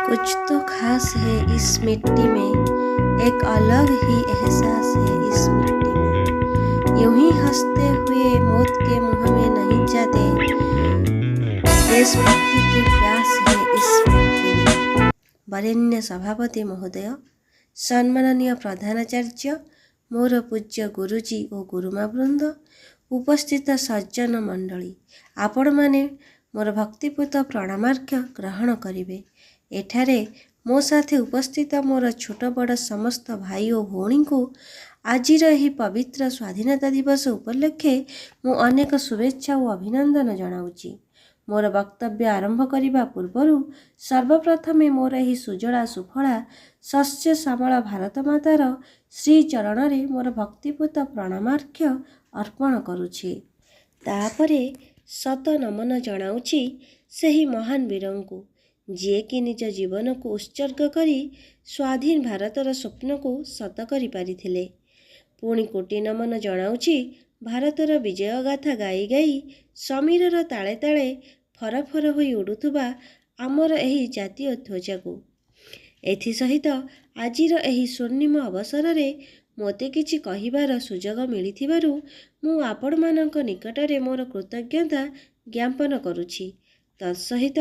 कुछ तो खास है इस मिट्टी में, एक अलग ही एहसास है इस मिट्टी में। यूं ही हंसते हुए मौत के मुंह में नहीं जाते, देशभक्ति की प्यास है इस मिट्टी में। वरेण्य सभापति महोदय, सम्माननीय प्रधानाचार्य, मोर पूज्य गुरुजी और गुरुमावृंद, उपस्थित सज्जन मंडली, आपण माने मोर भक्तिपूत प्रणामार्घ्य ग्रहण करिवे। एठारे मो साथे उपस्थित मोर छोट बड़ समस्त भाई और भौणी को आजिर एही पवित्र स्वाधीनता दिवस उपलक्षे मु अनेक शुभेच्छा और अभिनंदन जनाऊँगी। मोर वक्तव्य आरंभ करने पूर्व सर्वप्रथमे मोर एही सुजला सुफला शस्य श्यामल भारत मातार श्री चरण रे मोर भक्तिपूत प्रणामार्घ्य अर्पण करुछि। तापरे शत नमन जनाऊँगी सही महान वीरंकु जिए कि निज जीवन को उत्सर्ग करी स्वाधीन भारतर स्वप्न को सत करि पारिथिले। पुणी कोटि नमन जनाऊँगी भारतर विजय गाथा गाई गाई समीरर ताले ताले फर फर होई उडुथुबा आमर एही जातीय ध्वजा को। एथि सहित आजिर एही स्वर्णिम अवसर रे मोते किछि कहिबार सुजोग मिलिथिबारु मु आपण मानक निकटरे मोर कृतज्ञता ज्ञापन करुछि। तत्सहित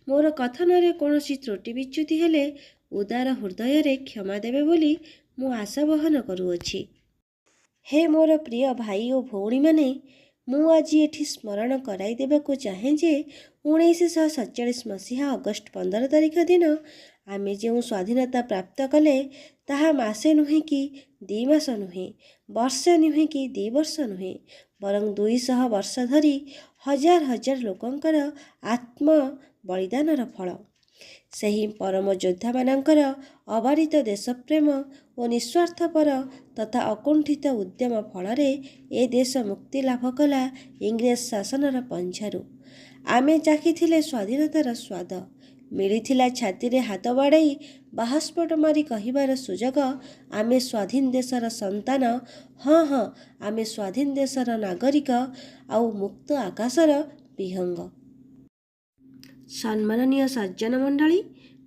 मोर कथन रे कोनोसी त्रुटि विच्युति हेले उदार हृदय रे क्षमा देबे बोली मु आशा बहन करुअछि। हे मोर प्रिय भाई और भौणी माने, मु आज एठी स्मरण कराई देबाकू चाहे जे 1947 मसीहा अगस्ट 15 तारिख दिन आमे जो स्वाधीनता प्राप्त कले ताहा मासे नुहे कि 2 मास नुहे, वर्षे नुहे कि 2 वर्ष नुहे, बरं 200 वर्ष धरी हजार हजार लोकंकर आत्म बलिदानर फल। सही परम योद्धा मानकर अबारित देशप्रेम और निस्वार्थपर तथा अकुंठित उद्यम फल ए देश मुक्ति लाभ कला इंग्रेज शासनर पंझारू। आमे चाखिथिले स्वाधीनतार स्वाद, मिलिथिला छाती रे हाथ बाड़ाई बाहस्फोट मारी कहिबार सुजोग आमे स्वाधीन देशर संतान, हाँ हाँ आमे स्वाधीन देशर नागरिक आउ मुक्त आकाशर विहंग। सम्माननीय सज्जन मंडली,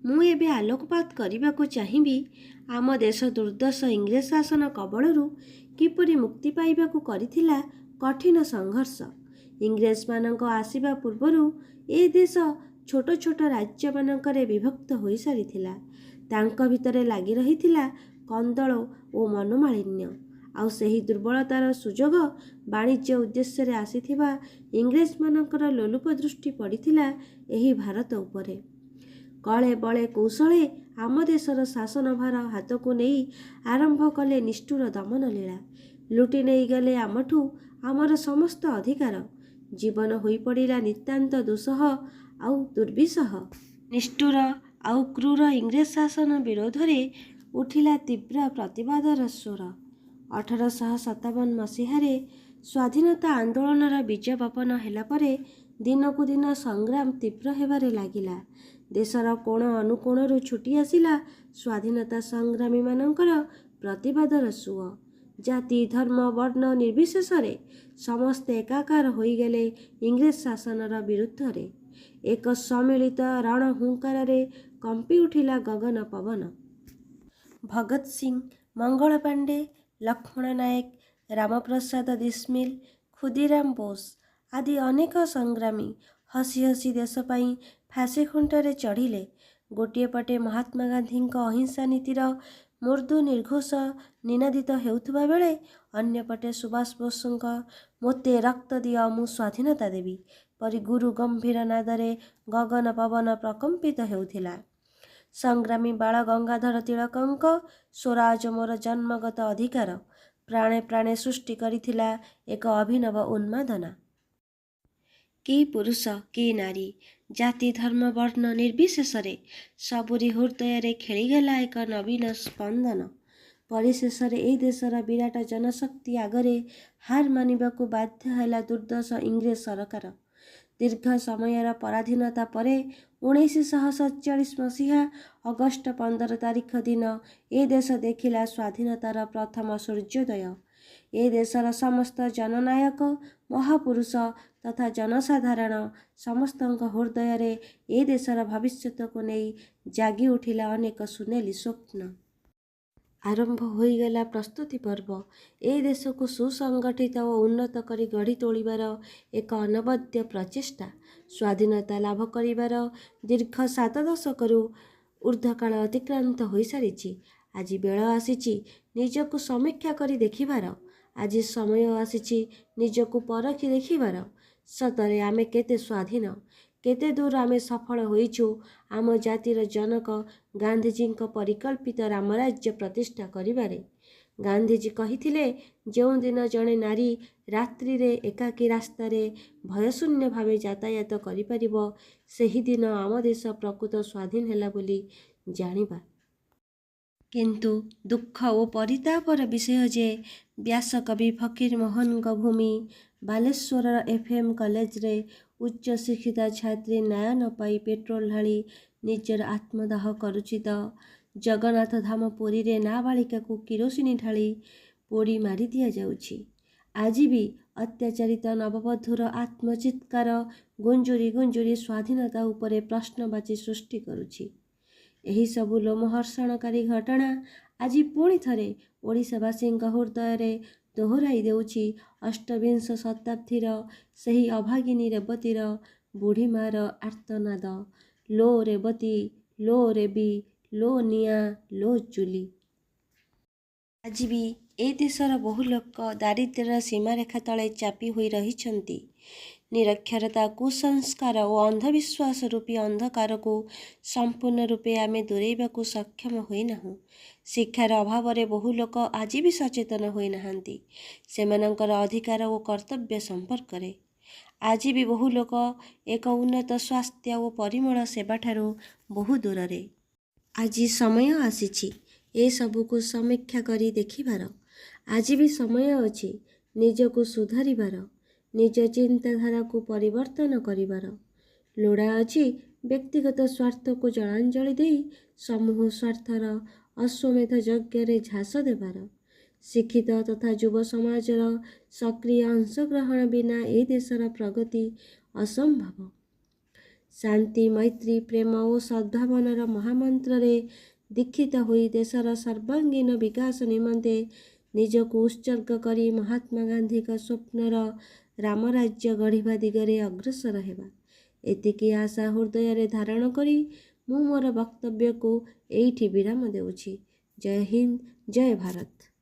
मु एबे आलोकपात करने चाहिए आम देश दुर्दश इंग्रेज शासन कबलरू किपरि मुक्ति पाइबाकू करिथिला कठिन संघर्ष। इंग्रेज मानक आसिबा पूर्वरू ए देश छोट छोट राज्य मानकरे विभक्त होई सारिथिला। तांक भितरे लागी रहिथिला कंदल और मनोमालिन्य, आउ सही दुर्बलतार सुजोग वाणिज्य उद्देश्य रे आसीथिबा इंग्रेज मानकर लोलुप दृष्टि पड़िथिला एही भारत उपरे। कले बले कौशले आम देशर शासन भार हाथ को नहीं आरंभ कले निष्ठुर दमन लीला। लुटि नहीं गले आमठू आमर समस्त अधिकार। जीवन होई पड़िला नितांत दुसह आउ दुर्विसह। निष्ठुर आउ क्रूर इंग्रेज शासन विरोध रे उठिला तीव्र प्रतिवादर स्वर। 1857 मसीहारे स्वाधीनता आंदोलनर बीज बपन हेला परे दिनकू दिन संग्राम तीव्र हेबारे लागिला। देशर कोण अनुकोणरू छुटी आसिला स्वाधीनता संग्रामी मानकर प्रतिवादर सुओ। जाति धर्म वर्ण निर्विशेष रे समस्ते एकाकार होई गेले इंग्रेज शासनर विरुद्ध रे। एक सम्मिलित रण हुंकार रे कंपी उठिला गगन पवन। भगत सिंह, मंगल पांडे, लक्ष्मण नायक, रामप्रसाद बिस्मिल, खुदीराम बोस आदि अनेक संग्रामी हसी हसी देश पाई फांसी खुंटरे चढ़िले। गोटे पटे महात्मा गांधी अहिंसा नीतिर मृदु निर्घोष निनादित हेउथुबा बेले अन्य पटे सुभाष बोसଙ୍କ मोते रक्त दियो मु स्वाधीनता देवी परि गुरु गंभीर नादरे गगन पवन प्रकंपित हेउथिला। संग्रामी बाल गंगाधर तिलकଙ୍କ स्वराज मोर जन्मगत अधिकार प्राणे प्राणे सृष्टि करिथिला एक अभिनव उन्मादना। कि पुरुष कि नारी जाति धर्म वर्ण निर्विशेष सबुरी हृदय खेलीगला एक नवीन स्पंदन। परिशेष ए देशर विराट जनशक्ति आगरे हार मानिबाकू बाध्य हैला दुर्दश इंग्रेज सरकार। दीर्घ समयर पराधीनता परे 1947 मसीहा अगस्ट 15 तारिख दिन ए देश देखिला स्वाधीनतार प्रथम सूर्योदय। ए देशर समस्त जननायक ମହାପୁରୁଷ ତଥା ଜନସାଧାରଣ ସମସ୍ତଙ୍କ ହୃଦୟରେ ଏ ଦେଶର ଭବିଷ୍ୟତକୁ ନେଇ ଜାଗି ଉଠିଲା ଅନେକ ସୁନେଲି ସ୍ୱପ୍ନ। ଆରମ୍ଭ ହୋଇଗଲା ପ୍ରସ୍ତୁତି ପର୍ବ। ଏ ଦେଶକୁ ସୁସଂଗଠିତ ଓ ଉନ୍ନତ କରି ଗଢ଼ି ତୋଳିବାର ଏକ ଅନବଦ୍ୟ ପ୍ରଚେଷ୍ଟା। ସ୍ୱାଧୀନତା ଲାଭ କରିବାର ଦୀର୍ଘ 7 ଦଶକରୁ ଊର୍ଦ୍ଧ୍ୱକାଳ ଅତିକ୍ରାନ୍ତ ହୋଇସାରିଛି। ଆଜି ବେଳ ଆସିଛି ନିଜକୁ ସମୀକ୍ଷା କରି ଦେଖିବାର। ଆଜି ସମୟ ଆସିଛି ନିଜକୁ ପରଖି ଦେଖିବାର। ସତରେ ଆମେ କେତେ ସ୍ୱାଧୀନ, କେତେ ଦୂର ଆମେ ସଫଳ ହୋଇଛୁ ଆମ ଜାତିର ଜନକ ଗାନ୍ଧିଜୀଙ୍କ ପରିକଳ୍ପିତ ରାମରାଜ୍ୟ ପ୍ରତିଷ୍ଠା କରିବାରେ। ଗାନ୍ଧିଜୀ କହିଥିଲେ, ଯେଉଁଦିନ ଜଣେ ନାରୀ ରାତ୍ରିରେ ଏକାକୀ ରାସ୍ତାରେ ଭୟଶୂନ୍ୟ ଭାବେ ଯାତାୟାତ କରିପାରିବ, ସେହିଦିନ ଆମ ଦେଶ ପ୍ରକୃତ ସ୍ୱାଧୀନ ହେଲା ବୋଲି ଜାଣିବା। କିନ୍ତୁ ଦୁଃଖ ଓ ପରିତାପର ବିଷୟ ଯେ ବ୍ୟାସକବି ଫକୀରମୋହନଙ୍କ ଭୂମି ବାଲେଶ୍ୱରର FM କଲେଜରେ ଉଚ୍ଚଶିକ୍ଷିତା ଛାତ୍ରୀ ନ୍ୟାୟ ନ ପାଇ ପେଟ୍ରୋଲ ଢାଳି ନିଜର ଆତ୍ମଦାହ କରୁଛି ତ ଜଗନ୍ନାଥ ଧାମ ପୁରୀରେ ନାବାଳିକାକୁ କିରୋସିନି ଢାଳି ପୋଡ଼ି ମାରି ଦିଆଯାଉଛି। ଆଜି ବି ଅତ୍ୟାଚାରିତ ନବବଧୂର ଆତ୍ମଚିତ୍କାର ଗୁଞ୍ଜୁରି ଗୁଞ୍ଜୁରି ସ୍ୱାଧୀନତା ଉପରେ ପ୍ରଶ୍ନବାଚୀ ସୃଷ୍ଟି କରୁଛି। ଏହିସବୁ ଲୋମହର୍ଷଣକାରୀ ଘଟଣା ଆଜି ପୁଣି ଥରେ ଓଡ଼ିଶାବାସୀଙ୍କ ହୃଦୟରେ ଦୋହରାଇ ଦେଉଛି ଅଷ୍ଟବିଂଶ ଶତାବ୍ଦୀର ସେହି ଅଭାଗିନୀ ରେବତୀର ବୁଢ଼ୀମାର ଆର୍ତ୍ତନାଦ, ଲୋ ରେବତୀ, ଲୋ ରେବୀ, ଲୋ ନିଆଁ, ଲୋ ଚୁଲି। ଆଜି ବି ଏ ଦେଶର ବହୁ ଲୋକ ଦାରିଦ୍ର୍ୟର ସୀମାରେଖା ତଳେ ଚାପି ହୋଇ ରହିଛନ୍ତି। ନିରକ୍ଷରତା, କୁସଂସ୍କାର ଓ ଅନ୍ଧବିଶ୍ୱାସ ରୂପୀ ଅନ୍ଧକାରକୁ ସମ୍ପୂର୍ଣ୍ଣ ରୂପେ ଆମେ ଦୂରେଇବାକୁ ସକ୍ଷମ ହୋଇନାହୁଁ। ଶିକ୍ଷାର ଅଭାବରେ ବହୁ ଲୋକ ଆଜି ବି ସଚେତନ ହୋଇନାହାନ୍ତି ସେମାନଙ୍କର ଅଧିକାର ଓ କର୍ତ୍ତବ୍ୟ ସମ୍ପର୍କରେ। ଆଜି ବି ବହୁ ଲୋକ ଏକ ଉନ୍ନତ ସ୍ୱାସ୍ଥ୍ୟ ଓ ପରିମଳ ସେବାଠାରୁ ବହୁ ଦୂରରେ। ଆଜି ସମୟ ଆସିଛି ଏସବୁକୁ ସମୀକ୍ଷା କରି ଦେଖିବାର। ଆଜି ବି ସମୟ ଅଛି ନିଜକୁ ସୁଧାରିବାର, ନିଜ ଚିନ୍ତାଧାରାକୁ ପରିବର୍ତ୍ତନ କରିବାର। ଲୋଡ଼ା ଅଛି ବ୍ୟକ୍ତିଗତ ସ୍ୱାର୍ଥକୁ ଜଳାଞ୍ଜଳି ଦେଇ ସମୂହ ସ୍ୱାର୍ଥର ଅଶ୍ୱମେଧ ଯଜ୍ଞରେ ଝାସ ଦେବାର। ଶିକ୍ଷିତ ତଥା ଯୁବ ସମାଜର ସକ୍ରିୟ ଅଂଶଗ୍ରହଣ ବିନା ଏ ଦେଶର ପ୍ରଗତି ଅସମ୍ଭବ। ଶାନ୍ତି, ମୈତ୍ରୀ, ପ୍ରେମ ଓ ସଦ୍ଭାବନାର ମହାମନ୍ତ୍ରରେ ଦୀକ୍ଷିତ ହୋଇ ଦେଶର ସର୍ବାଙ୍ଗୀନ ବିକାଶ ନିମନ୍ତେ ନିଜକୁ ଉତ୍ସର୍ଗ କରି ମହାତ୍ମା ଗାନ୍ଧୀଙ୍କ ସ୍ୱପ୍ନର ରାମରାଜ୍ୟ ଗଢ଼ିବା ଦିଗରେ ଅଗ୍ରସର ହେବା। ଏତିକି ଆଶା ହୃଦୟରେ ଧାରଣ କରି ମୁଁ ମୋର ବକ୍ତବ୍ୟକୁ ଏଇଠି ବିରାମ ଦେଉଛି। ଜୟ ହିନ୍ଦ, ଜୟ ଭାରତ।